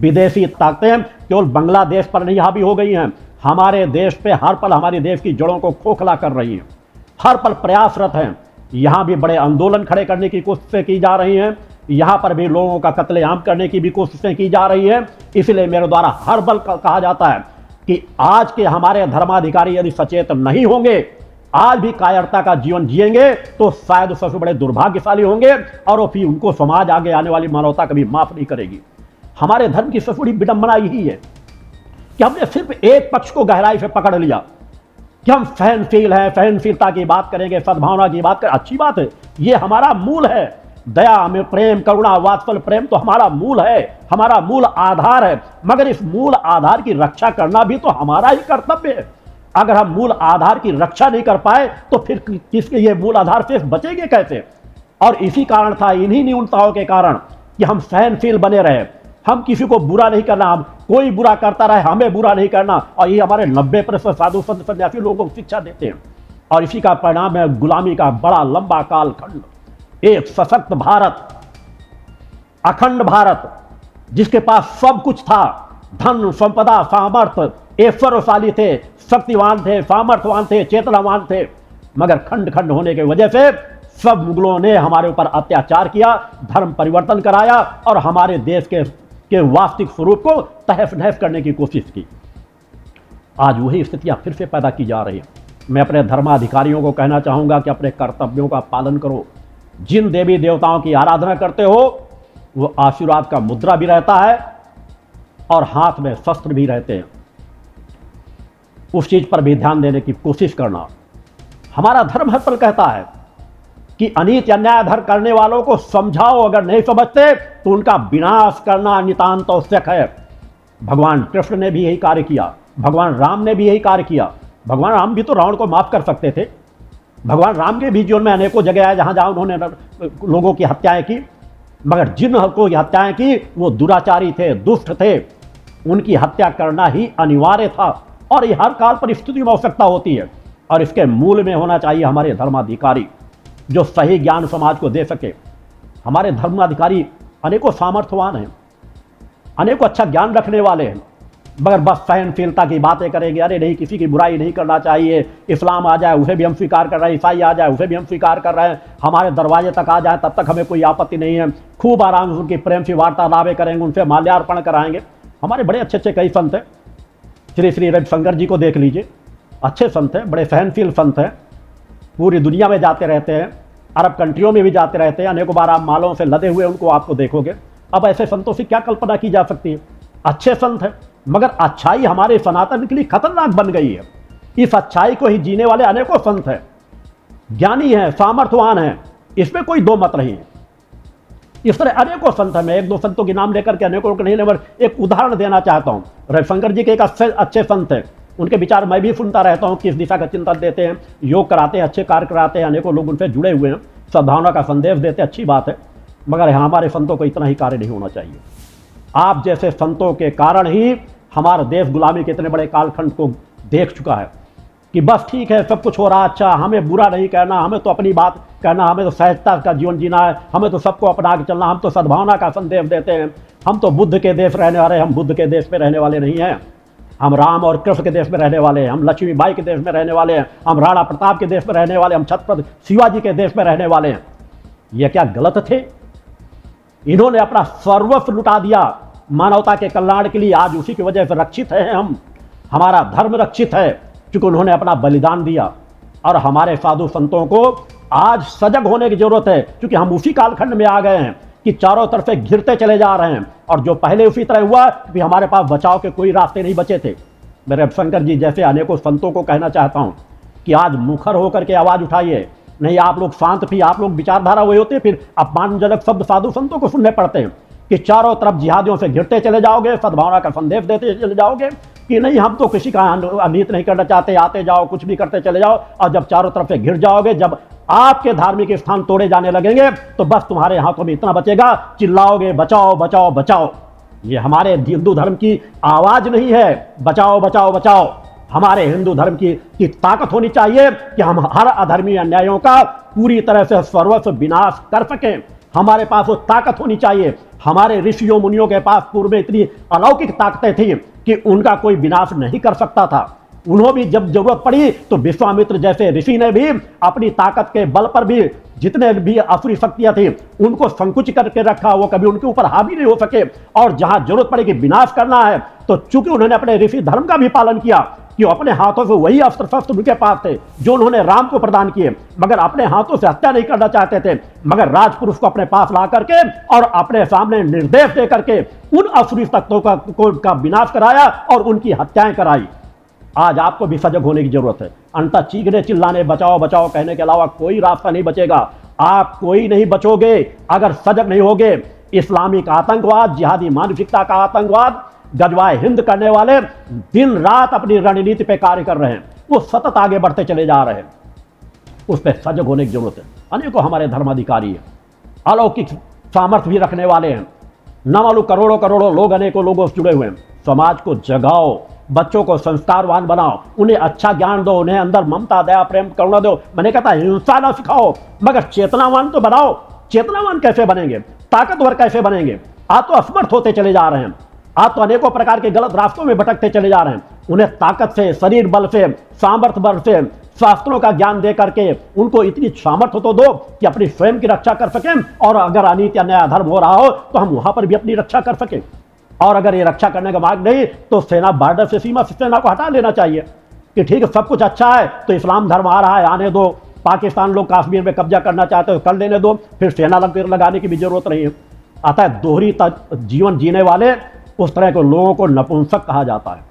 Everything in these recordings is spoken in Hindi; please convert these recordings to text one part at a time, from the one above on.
विदेशी ताकतें केवल बांग्लादेश पर नहीं हावी हो गई हैं, हमारे देश पे हर पल हमारे देश की जड़ों को खोखला कर रही हैं, हर पल प्रयासरत हैं। यहाँ भी बड़े आंदोलन खड़े करने की कोशिशें की जा रही हैं, यहाँ पर भी लोगों का कत्लेआम करने की भी कोशिशें की जा रही हैं। इसलिए मेरे द्वारा हर बल कहा जाता है कि आज के हमारे धर्माधिकारी यदि सचेत नहीं होंगे, आज भी कायरता का जीवन जिएंगे, तो शायद सबसे बड़े दुर्भाग्यशाली होंगे और वो फिर उनको समाज आगे आने वाली मानवता कभी माफ नहीं करेगी। हमारे धर्म की सबसे बड़ी विडंबना यही है कि हमने सिर्फ एक पक्ष को गहराई से पकड़ लिया कि हम सहनशील हैं, सहनशीलता की बात करेंगे, सद्भावना की बात करें, अच्छी बात है, ये हमारा मूल है। दया में प्रेम, करुणा, वात्सल्य, प्रेम तो हमारा मूल है, हमारा मूल आधार है। मगर इस मूल आधार की रक्षा करना भी तो हमारा ही कर्तव्य है। अगर हम मूल आधार की रक्षा नहीं कर पाए तो फिर किसके ये मूल आधार से बचेंगे कैसे? और इसी कारण था, इन्हीं न्यूनताओं के कारण कि हम सहनशील बने रहे, हम किसी को बुरा नहीं करना, हम कोई बुरा करता रहे हमें बुरा नहीं करना। और ये हमारे 90% साधु संत सन्यासी लोगों को शिक्षा देते हैं। और इसी का परिणाम है गुलामी का बड़ा लंबा कालखंड। एक सशक्त भारत, अखंड भारत, जिसके पास सब कुछ था, धन, संपदा, सामर्थ्य, ऐश्वर्यशाली थे, शक्तिवान थे, सामर्थ्यवान थे, चेतनावान थे, मगर खंड खंड होने की वजह से सब मुगलों ने हमारे ऊपर अत्याचार किया, धर्म परिवर्तन कराया और हमारे देश के वास्तविक स्वरूप को तहस नहस करने की कोशिश की। आज वही स्थितियां फिर से पैदा की जा रही हैं। मैं अपने धर्माधिकारियों को कहना चाहूंगा कि अपने कर्तव्यों का पालन करो। जिन देवी देवताओं की आराधना करते हो वो आशीर्वाद का मुद्रा भी रहता है और हाथ में शस्त्र भी रहते हैं, उस चीज पर भी ध्यान देने की कोशिश करना। हमारा धर्म हर पल कहता है कि अनीति अन्याय धर करने वालों को समझाओ, अगर नहीं समझते तो उनका विनाश करना नितांत आवश्यक है। भगवान कृष्ण ने भी यही कार्य किया, भगवान राम ने भी यही कार्य किया। भगवान राम भी तो रावण को माफ कर सकते थे। भगवान राम के भी जीवन में अनेकों जगह आए जहां जहां उन्होंने लोगों की हत्याएं की, मगर जिन को हत्याएं की वो दुराचारी थे, दुष्ट थे, उनकी हत्या करना ही अनिवार्य था। और ये हर काल परिस्थिति में आवश्यकता होती है। और इसके मूल में होना चाहिए हमारे धर्माधिकारी जो सही ज्ञान समाज को दे सके। हमारे धर्माधिकारी अनेकों सामर्थ्यवान हैं, अनेकों अच्छा ज्ञान रखने वाले हैं, मगर बस सहनशीलता की बातें करेंगे। अरे नहीं, किसी की बुराई नहीं करना चाहिए, इस्लाम आ जाए उसे भी हम स्वीकार कर रहे हैं, ईसाई आ जाए उसे भी हम स्वीकार कर रहे हैं, हमारे दरवाजे तक आ जाए तब तक हमें कोई आपत्ति नहीं है। खूब आराम से उनकी प्रेम से वार्तालापें करेंगे, उनसे माल्यार्पण कराएंगे। हमारे बड़े अच्छे अच्छे कई संत हैं, श्री श्री रविशंकर जी को देख लीजिए, अच्छे संत हैं, बड़े सहनशील संत हैं, पूरी दुनिया में जाते रहते हैं, अरब कंट्रियों में भी जाते रहते हैं, अनेकों बार आप मालों से लदे हुए उनको आपको देखोगे। अब ऐसे संतों से क्या कल्पना की जा सकती है? अच्छे संत हैं, मगर अच्छाई हमारे सनातन के लिए खतरनाक बन गई है। इस अच्छाई को ही जीने वाले अनेकों संत हैं, ज्ञानी हैं, सामर्थ्यवान हैं, इसमें कोई दो मत नहीं है। इस तरह अनेकों संत हैं, मैं एक दो संतों के नाम लेकर के अनेकों को नहीं, लेकर एक उदाहरण देना चाहता हूँ। रविशंकर जी के एक अच्छे संत हैं, उनके विचार मैं भी सुनता रहता हूँ, किस दिशा का चिंतन देते हैं, योग कराते हैं, अच्छे कार्य कराते हैं, अनेकों लोग उनसे जुड़े हुए हैं, सद्भावना का संदेश देते हैं, अच्छी बात है। मगर हमारे संतों को इतना ही कार्य नहीं होना चाहिए। आप जैसे संतों के कारण ही हमारा देश गुलामी के इतने बड़े कालखंड को देख चुका है कि बस ठीक है, सब कुछ हो रहा, अच्छा, हमें बुरा नहीं कहना, हमें तो अपनी बात कहना, हमें तो सहजता का जीवन जीना है, हमें तो सबको अपना के चलना, हम तो सद्भावना का संदेश देते हैं, हम तो बुद्ध के देश रहने वाले, हम बुद्ध के देश में रहने वाले नहीं हैं, हम राम और कृष्ण के देश में रहने वाले हैं, हम लक्ष्मीबाई के देश में रहने वाले हैं, हम राणा प्रताप के देश में रहने वाले, हम छत्रपति शिवाजी के देश में रहने वाले हैं। ये क्या गलत थे? इन्होंने अपना सर्वस्व लुटा दिया मानवता के कल्याण के लिए। आज उसी की वजह से रक्षित हैं हम, हमारा धर्म रक्षित है क्योंकि उन्होंने अपना बलिदान दिया। और हमारे साधु संतों को आज सजग होने की जरूरत है, क्योंकि हम उसी कालखंड में आ गए हैं कि चारों तरफ से घिरते चले जा रहे हैं। और जो पहले उसी तरह हुआ कि हमारे पास बचाव के कोई रास्ते नहीं बचे थे। मैं रविशंकर जी जैसे अनेकों संतों को कहना चाहता हूं कि आज मुखर होकर के आवाज उठाइए। नहीं, आप लोग शांत भी, आप लोग विचारधारा हुए होते, फिर अपमानजनक शब्द साधु संतों को सुनने पड़ते हैं कि चारों तरफ जिहादियों से घिरते चले जाओगे, सद्भावना का संदेश देते चले जाओगे कि नहीं, हम तो किसी का अनित नहीं करना चाहते, आते जाओ, कुछ भी करते चले जाओ। और जब चारों तरफ से घिर जाओगे, जब आपके धार्मिक स्थान तोड़े जाने लगेंगे, तो बस तुम्हारे हाथों में इतना बचेगा, चिल्लाओगे बचाओ बचाओ बचाओ। ये हमारे हिंदू धर्म की आवाज नहीं है, बचाओ बचाओ बचाओ। हमारे हिंदू धर्म की ताकत होनी चाहिए कि हम हर अधर्मी अन्यायों का पूरी तरह से सर्वस्व विनाश कर सकें। हमारे पास वो ताकत होनी चाहिए। हमारे ऋषियों मुनियों के पास पूर्व में इतनी अलौकिक ताकतें थी कि उनका कोई विनाश नहीं कर सकता था। उन्होंने भी जब जरूरत पड़ी तो विश्वामित्र जैसे ऋषि ने भी अपनी ताकत के बल पर भी जितने भी असुरी शक्तियां थी उनको संकुचित करके रखा, वो कभी उनके ऊपर हावी नहीं हो सके। और जहां जरूरत पड़ेगी विनाश करना है तो चूंकि उन्होंने अपने ऋषि धर्म का भी पालन किया कि अपने हाथों से वही अस्त्र शस्त्र उनके पास थे जो उन्होंने राम को प्रदान किए, मगर अपने हाथों से हत्या नहीं करना चाहते थे, मगर राजपुरुष को अपने पास ला करके और अपने सामने निर्देश दे करके उन असुरी तत्वों का विनाश कराया और उनकी हत्याएं कराई। आज आपको भी सजग होने की जरूरत है। अंततः चीखने चिल्लाने बचाओ बचाओ कहने के अलावा कोई रास्ता नहीं बचेगा। आप कोई नहीं बचोगे अगर सजग नहीं होगे। इस्लामिक आतंकवाद, जिहादी मानसिकता का आतंकवाद, गजवाए हिंद करने वाले दिन रात अपनी रणनीति पे कार्य कर रहे हैं, वो सतत आगे बढ़ते चले जा रहे हैं। उस पर सजग होने की जरूरत है। अनेकों हमारे धर्माधिकारी हैं, अलौकिक सामर्थ्य भी रखने वाले हैं, न मालूम करोड़ों करोड़ों लोग अनेकों लोगों से जुड़े हुए हैं। समाज को जगाओ, बच्चों को संस्कारवान बनाओ, उन्हें अच्छा ज्ञान दो, उन्हें अंदर ममता दया प्रेम करुणा दो। मैंने कहता हिंसा ना सिखाओ, मगर चेतनावान तो बनाओ। चेतनावान कैसे बनेंगे, ताकतवर कैसे बनेंगे? आज तो असमर्थ होते चले जा रहे हैं, आज तो अनेकों प्रकार के गलत रास्तों में भटकते चले जा रहे हैं। उन्हें ताकत से, शरीर बल से, सामर्थ्य बल से, शास्त्रों का ज्ञान दे करके उनको इतनी सामर्थ्य तो दो कि अपनी स्वयं की रक्षा कर सकें, और अगर अनीति अन्याय अधर्म हो रहा हो तो हम वहां पर भी अपनी रक्षा कर सकें। और अगर ये रक्षा करने का मार्ग नहीं तो सेना बॉर्डर से, सीमा से सेना को हटा लेना चाहिए कि ठीक है सब कुछ अच्छा है तो इस्लाम धर्म आ रहा है, आने दो। पाकिस्तान लोग कश्मीर में कब्जा करना चाहते हो कर लेने दो, फिर सेना लगाने की भी जरूरत नहीं है। अतः दोहरी जीवन जीने वाले उस तरह के लोगों को नपुंसक कहा जाता है,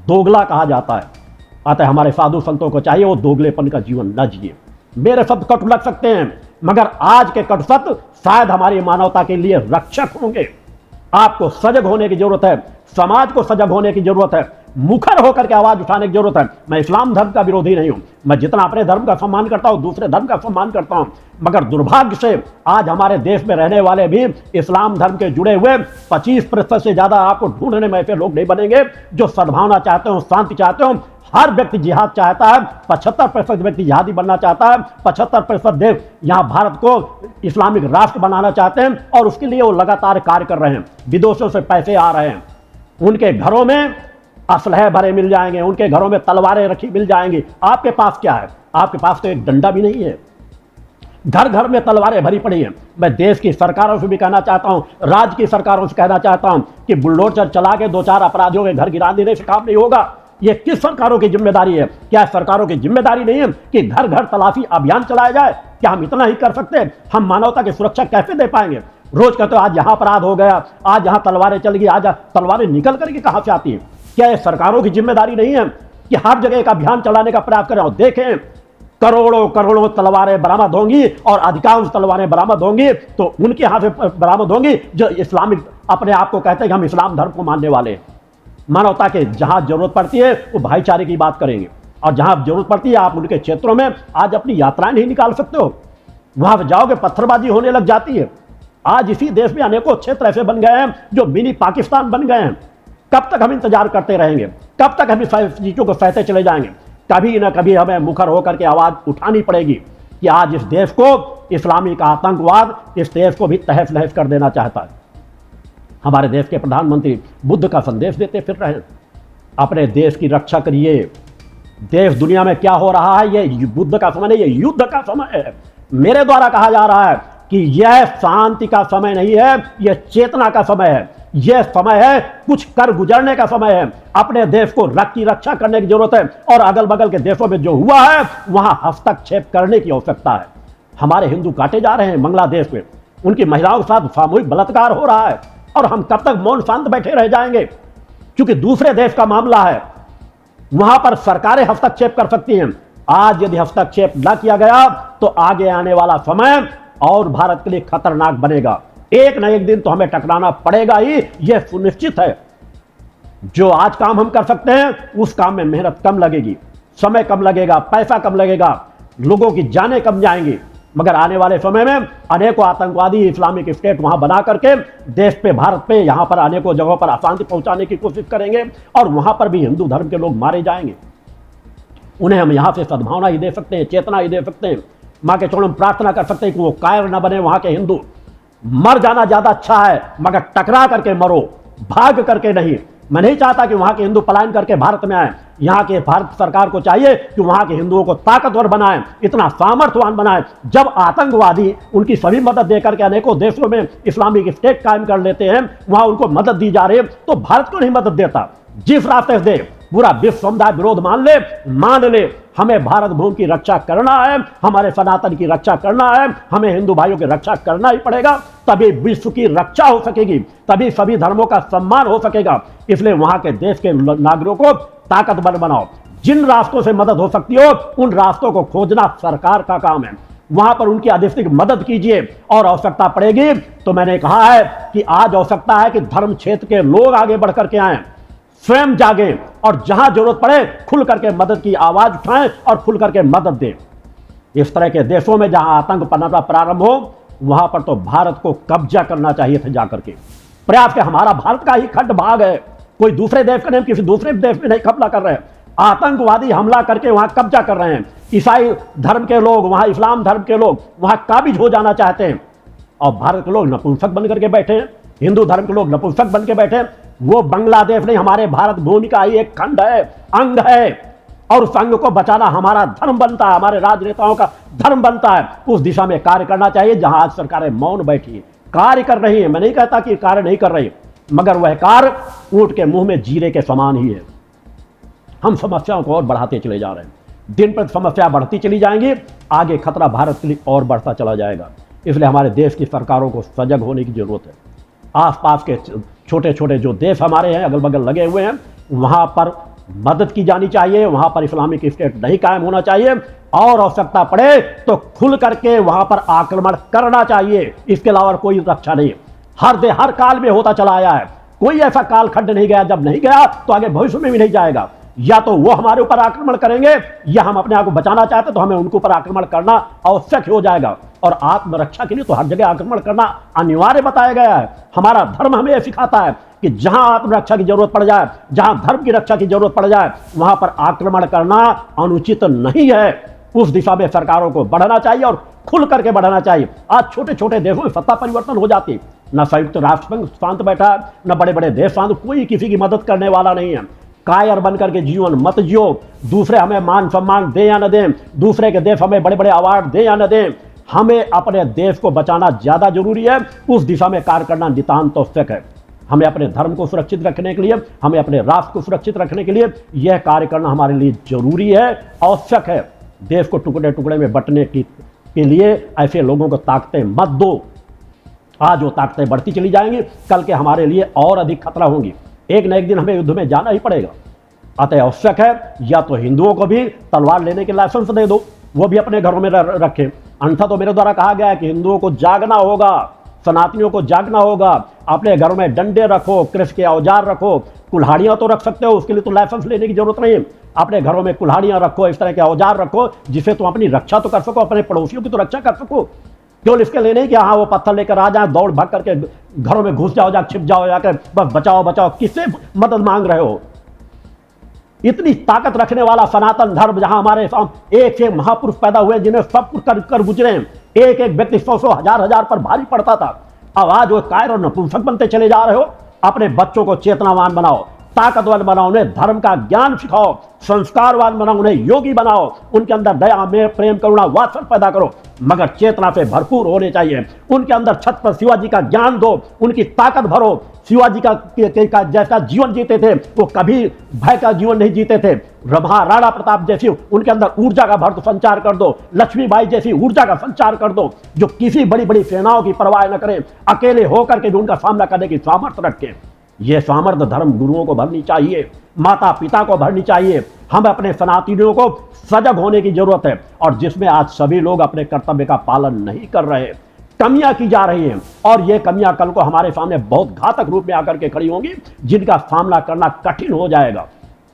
दोगला कहा जाता है। अतः हमारे साधु संतों को चाहिए वो दोगलेपन का जीवन न जिए। मेरे शब्द कटु लग सकते हैं, मगर आज के कटु शब्द शायद हमारी मानवता के लिए रक्षक होंगे। आपको सजग होने की जरूरत है, समाज को सजग होने की जरूरत है, मुखर होकर के आवाज उठाने की जरूरत है। मैं इस्लाम धर्म का विरोधी नहीं हूं, मैं जितना अपने धर्म का सम्मान करता हूं दूसरे धर्म का सम्मान करता हूं, मगर दुर्भाग्य से आज हमारे देश में रहने वाले भी इस्लाम धर्म के जुड़े हुए 25% से ज्यादा आपको ढूंढने में ऐसे लोग नहीं बनेंगे जो सद्भावना चाहते हो, शांति चाहते हो। हर व्यक्ति जिहाद चाहता है, 75% व्यक्ति जिहादी बनना चाहता है, 75% देश यहाँ भारत को इस्लामिक राष्ट्र बनाना चाहते हैं, और उसके लिए वो लगातार कार्य कर रहे हैं। विदेशों से पैसे आ रहे हैं, उनके घरों में असलहे भरे मिल जाएंगे, उनके घरों में तलवारें रखी मिल जाएंगी। आपके पास क्या है? आपके पास तो एक डंडा भी नहीं है, घर घर में तलवारें भरी पड़ी हैं। मैं देश की सरकारों से भी कहना चाहता हूं, राज्य की सरकारों से कहना चाहता हूं कि बुलडोजर चला के 2-4 अपराधियों के घर गिरा देने से काम नहीं होगा। ये किस सरकारों की जिम्मेदारी है? क्या सरकारों की जिम्मेदारी नहीं है कि घर घर तलाशी अभियान चलाया जाए? क्या हम इतना ही कर सकते हैं? हम मानवता की सुरक्षा कैसे दे पाएंगे? रोज कहते हो आज यहां अपराध हो गया, आज यहां तलवारें चल गई, आज तलवारें निकल करके कहां से आती हैं? क्या ये सरकारों की जिम्मेदारी नहीं है कि हर जगह एक अभियान चलाने का प्रयास करें? और देखें करोड़ों करोड़ों तलवारें बरामद होंगी, और अधिकांश तलवारें बरामद होंगी तो उनके यहां से बरामद होंगी जो इस्लामिक अपने आप को कहते हैं कि हम इस्लाम धर्म को मानने वाले हैं। मानवता के जहां जरूरत पड़ती है वो भाईचारे की बात करेंगे, और जहां जरूरत पड़ती है आप उनके क्षेत्रों में आज अपनी यात्राएं नहीं निकाल सकते हो, वहां पर जाओगे पत्थरबाजी होने लग जाती है। आज इसी देश में अनेकों क्षेत्र ऐसे बन गए हैं जो मिनी पाकिस्तान बन गए हैं। कब तक हम इंतजार करते रहेंगे? कब तक हम इस चीजों को सहते चले जाएंगे? कभी ना कभी हमें मुखर होकर के आवाज उठानी पड़ेगी कि आज इस देश को इस्लामिक आतंकवाद इस देश को भी तहस नहस कर देना चाहता है। हमारे देश के प्रधानमंत्री बुद्ध का संदेश देते फिर रहे हैं, अपने देश की रक्षा करिए। देश दुनिया में क्या हो रहा है ये बुद्ध का समय नहीं, ये युद्ध का समय है। मेरे द्वारा कहा जा रहा है कि यह शांति का समय नहीं है, यह चेतना का समय है। यह समय है कुछ कर गुजरने का समय है। अपने देश को की रक्षा करने की जरूरत है, और अगल बगल के देशों में जो हुआ है वहां हस्तक्षेप करने की आवश्यकता है। हमारे हिंदू काटे जा रहे हैं बांग्लादेश में, उनकी महिलाओं के साथ सामूहिक बलात्कार हो रहा है, और हम कब तक मौन शांत बैठे रह जाएंगे? क्योंकि दूसरे देश का मामला है, वहां पर सरकारें हस्तक्षेप कर सकती हैं। आज यदि हस्तक्षेप न किया गया तो आगे आने वाला समय और भारत के लिए खतरनाक बनेगा। एक न एक दिन तो हमें टकराना पड़ेगा ही, यह सुनिश्चित है। जो आज काम हम कर सकते हैं उस काम में मेहनत कम लगेगी, समय कम लगेगा, पैसा कम लगेगा, लोगों की जानें कम जाएंगी, मगर आने वाले समय में अनेकों आतंकवादी इस्लामिक स्टेट वहां बना करके देश पे, भारत पे, यहां पर अनेकों जगहों पर अशांति पहुंचाने की कोशिश करेंगे, और वहां पर भी हिंदू धर्म के लोग मारे जाएंगे। उन्हें हम यहां से सद्भावना ही दे सकते हैं, चेतना ही दे सकते हैं। मां के चरणों में प्रार्थना कर सकते हैं कि वो कायर न बने वहां के हिंदू, मर जाना ज्यादा अच्छा है, मगर टकरा करके मरो, भाग करके नहीं। मैं नहीं चाहता कि वहां के हिंदू पलायन करके भारत में आए। यहाँ के भारत सरकार को चाहिए कि वहां के हिंदुओं को ताकतवर बनाए, इतना सामर्थ्यवान बनाए। जब आतंकवादी उनकी सभी मदद देकर के अनेकों देशों में इस्लामिक स्टेट कायम कर लेते हैं, वहां उनको मदद दी जा रही है, तो भारत को नहीं मदद देता? जिस रास्ते से दे, पूरा विश्व समुदाय विरोध मान ले। हमें भारत भूमि की रक्षा करना है, हमारे सनातन की रक्षा करना है, हमें हिंदू भाइयों की रक्षा करना ही पड़ेगा। तभी विश्व की रक्षा हो सकेगी, तभी सभी धर्मों का सम्मान हो सकेगा। इसलिए वहां के देश के नागरिकों को ताकतवर बनाओ। जिन रास्तों से मदद हो सकती हो, उन रास्तों को खोजना सरकार का काम है। वहां पर उनकी अधिक मदद कीजिए। और आवश्यकता पड़ेगी तो मैंने कहा है कि आज आवश्यकता है कि धर्म क्षेत्र के लोग आगे बढ़ करके आए, स्वयं जागे और जहां जरूरत पड़े खुल करके मदद की आवाज उठाएं और खुल करके मदद दें। इस तरह के देशों में जहां आतंक पनपना प्रारंभ हो, वहां पर तो भारत को कब्जा करना चाहिए था जाकर के। प्रयास के हमारा भारत का ही खंड भाग है, कोई दूसरे देश का नहीं, किसी दूसरे देश में नहीं कब्जा कर रहे हैं। आतंकवादी हमला करके वहां कब्जा कर रहे हैं। ईसाई धर्म के लोग, वहां इस्लाम धर्म के लोग वहां काबिज हो जाना चाहते हैं, और भारत के लोग नपुंसक बन करके बैठे हैं, हिंदू धर्म के लोग नपुंसक बन के बैठे हैं। वो बांग्लादेश नहीं, हमारे भारत भूमि का ही एक खंड है, अंग है, और उस अंग को बचाना हमारा धर्म बनता है, हमारे राजनेताओं का धर्म बनता है। उस दिशा में कार्य करना चाहिए जहां आज सरकारें मौन बैठी है, कार्य कर रही है। मैं नहीं कहता कि कार्य नहीं कर रही, मगर वह कार्य ऊंट के मुंह में जीरे के समान ही है। हम समस्याओं को और बढ़ाते चले जा रहे हैं, दिन पर समस्या बढ़ती चली जाएंगी, आगे खतरा भारत के लिए और बढ़ता चला जाएगा। इसलिए हमारे देश की सरकारों को सजग होने की जरूरत है। आसपास के छोटे छोटे जो देश हमारे हैं, अगल बगल लगे हुए हैं, वहां पर मदद की जानी चाहिए। वहां पर इस्लामिक स्टेट नहीं कायम होना चाहिए, और आवश्यकता पड़े तो खुल करके वहां पर आक्रमण करना चाहिए। इसके अलावा कोई रक्षा नहीं। हर काल में होता चला आया है, कोई ऐसा कालखंड नहीं गया जब नहीं गया तो आगे भविष्य में भी नहीं जाएगा। या तो वो हमारे ऊपर आक्रमण करेंगे, या हम अपने आप को बचाना चाहते तो हमें उनके ऊपर आक्रमण करना आवश्यक हो जाएगा। और आत्मरक्षा के लिए तो हर जगह आक्रमण करना अनिवार्य बताया गया है। हमारा धर्म हमें यह सिखाता है कि जहां आत्मरक्षा की जरूरत पड़ जाए, जहां धर्म की रक्षा की जरूरत पड़ जाए, वहां पर आक्रमण करना अनुचित नहीं है। उस दिशा में सरकारों को बढ़ना चाहिए और खुल करके बढ़ना चाहिए। आज छोटे छोटे देशों में सत्ता परिवर्तन हो जाती, न संयुक्त राष्ट्र संघ शांत बैठा, न बड़े बड़े देश शांत, कोई किसी की मदद करने वाला नहीं है। कायर बन करके जीवन मत जियो। दूसरे हमें मान सम्मान दे या न दें, दूसरे के देश हमें बड़े बड़े अवार्ड दे या न दें, हमें अपने देश को बचाना ज्यादा जरूरी है। उस दिशा में कार्य करना नितांत आवश्यक है। हमें अपने धर्म को सुरक्षित रखने के लिए, हमें अपने राष्ट्र को सुरक्षित रखने के लिए यह कार्य करना हमारे लिए जरूरी है, आवश्यक है। देश को टुकड़े टुकड़े में बंटने के लिए ऐसे लोगों को ताकतें मत दो। आज वो ताकतें बढ़ती चली जाएंगी, कल के हमारे लिए और अधिक खतरा होंगी। एक न एक दिन हमें युद्ध में जाना ही पड़ेगा। अतः आवश्यक है या तो हिंदुओं को भी तलवार लेने के लाइसेंस दे दो, वो भी अपने घरों में रखें। अन्यथा तो मेरे द्वारा कहा गया है कि हिंदुओं को जागना होगा, सनातनियों को जागना होगा। अपने घरों में डंडे रखो, कृषि के औजार रखो, कुल्हाड़ियां तो रख सकते हो, उसके लिए तो लाइसेंस लेने की जरूरत नहीं है। अपने घरों में कुल्हाड़ियां रखो, इस तरह के औजार रखो जिससे तुम अपनी रक्षा तो कर सको, अपने पड़ोसियों की तो रक्षा कर सको। केवल इसके लिए नहीं कि हाँ वो पत्थर लेकर आ जाए, दौड़ भाग करके घरों में घुस जाओ, छिप जाओ, जाकर बस बचाओ बचाओ। किससे मदद मांग रहे हो? इतनी ताकत रखने वाला सनातन धर्म, जहां हमारे एक से महापुरुष पैदा हुए जिन्हें सब कुछ कर गुजरे, एक एक व्यक्ति 100 हजार पर भारी पड़ता था। अब आज वो कायर और नपुंसक बनते चले जा रहे हो। अपने बच्चों को चेतनावान बनाओ, ताकतवर बनाओ, उन्हें धर्म का ज्ञान सिखाओ, संस्कारवान बनाओ, उन्हें योगी बनाओ, उनके अंदर दया में प्रेम करुणा वात्सल पैदा करो, मगर चेतना से भरपूर होने चाहिए। उनके अंदर छत पर शिवाजी का ज्ञान दो, उनकी ताकत भरो। शिवाजी का जैसा जीवन जीते थे वो कभी भय का जीवन नहीं जीते थे। राणा प्रताप जैसी उनके अंदर ऊर्जा का भरपूर संचार कर दो, लक्ष्मीबाई जैसी ऊर्जा का संचार कर दो, जो किसी बड़ी बड़ी सेनाओं की परवाह न करें, अकेले होकर के भी उनका सामना करने की सामर्थ्य रखें। यह सामर्थ्य धर्म गुरुओं को भरनी चाहिए, माता पिता को भरनी चाहिए। हम अपने सनातनियों को सजग होने की जरूरत है, और जिसमें आज सभी लोग अपने कर्तव्य का पालन नहीं कर रहे, कमियां की जा रही हैं, और ये कमियां कल को हमारे सामने बहुत घातक रूप में आकर के खड़ी होंगी, जिनका सामना करना कठिन हो जाएगा।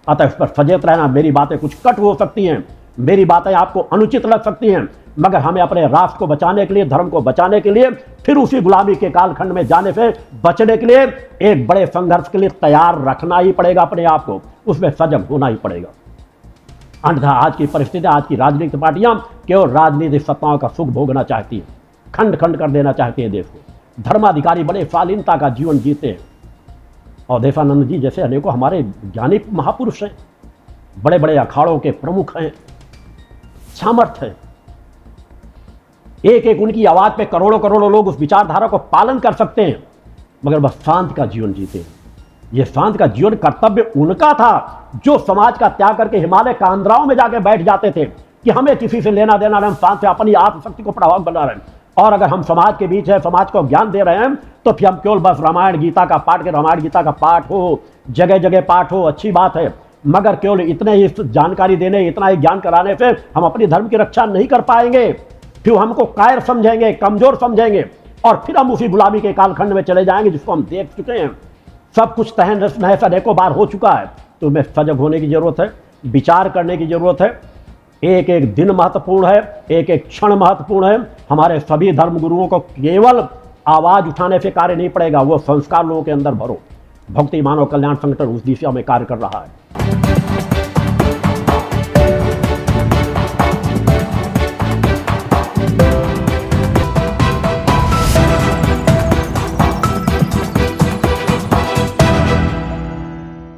अतः इस पर सचेत रहना। मेरी बातें कुछ कट हो सकती हैं, मेरी बातें आपको अनुचित लग सकती हैं, मगर हमें अपने राष्ट्र को बचाने के लिए, धर्म को बचाने के लिए, फिर उसी गुलामी के कालखंड में जाने से बचने के लिए एक बड़े संघर्ष के लिए तैयार रखना ही पड़ेगा अपने आप को, उसमें सजग होना ही पड़ेगा। अन्यथा आज की परिस्थिति, आज की राजनीतिक पार्टियां केवल राजनीतिक सत्ताओं का सुख भोगना चाहती हैं, खंड खंड कर देना चाहती हैं देश को। धर्माधिकारी बड़े शालीनता का जीवन जीते हैं। अवधेशानंद जी जैसे अनेकों हमारे ज्ञानी महापुरुष हैं, बड़े बड़े अखाड़ों के प्रमुख हैं, सामर्थ्य है। एक एक उनकी आवाज पे करोड़ों करोड़ों लोग उस विचारधारा को पालन कर सकते हैं, मगर बस शांत का जीवन जीते हैं। यह शांत का जीवन कर्तव्य उनका था जो समाज का त्याग करके हिमालय कांधराओं में जाके बैठ जाते थे कि हमें किसी से लेना देना नहीं, हम शांत से अपनी आत्मशक्ति को प्रभाव बना रहे हैं। और अगर हम समाज के बीच है, समाज को ज्ञान दे रहे हैं, तो फिर हम केवल बस रामायण गीता का पाठ के, रामायण गीता का पाठ हो, जगह जगह पाठ हो, अच्छी बात है, मगर केवल इतने ही जानकारी देने, इतना ही ज्ञान कराने से हम अपनी धर्म की रक्षा नहीं कर पाएंगे। फिर हमको कायर समझेंगे, कमजोर समझेंगे, और फिर हम उसी गुलामी के कालखंड में चले जाएंगे जिसको हम देख चुके हैं। सब कुछ तहस नहस अनेकों बार हो चुका है। तो हमें सजग होने की जरूरत है, विचार करने की जरूरत है। एक एक दिन महत्वपूर्ण है, एक एक क्षण महत्वपूर्ण है। हमारे सभी धर्म गुरुओं को केवल आवाज उठाने से कार्य नहीं पड़ेगा, वो संस्कार लोगों के अंदर भरो। भक्ति मानव कल्याण संगठन उस दिशा में कार्य कर रहा है।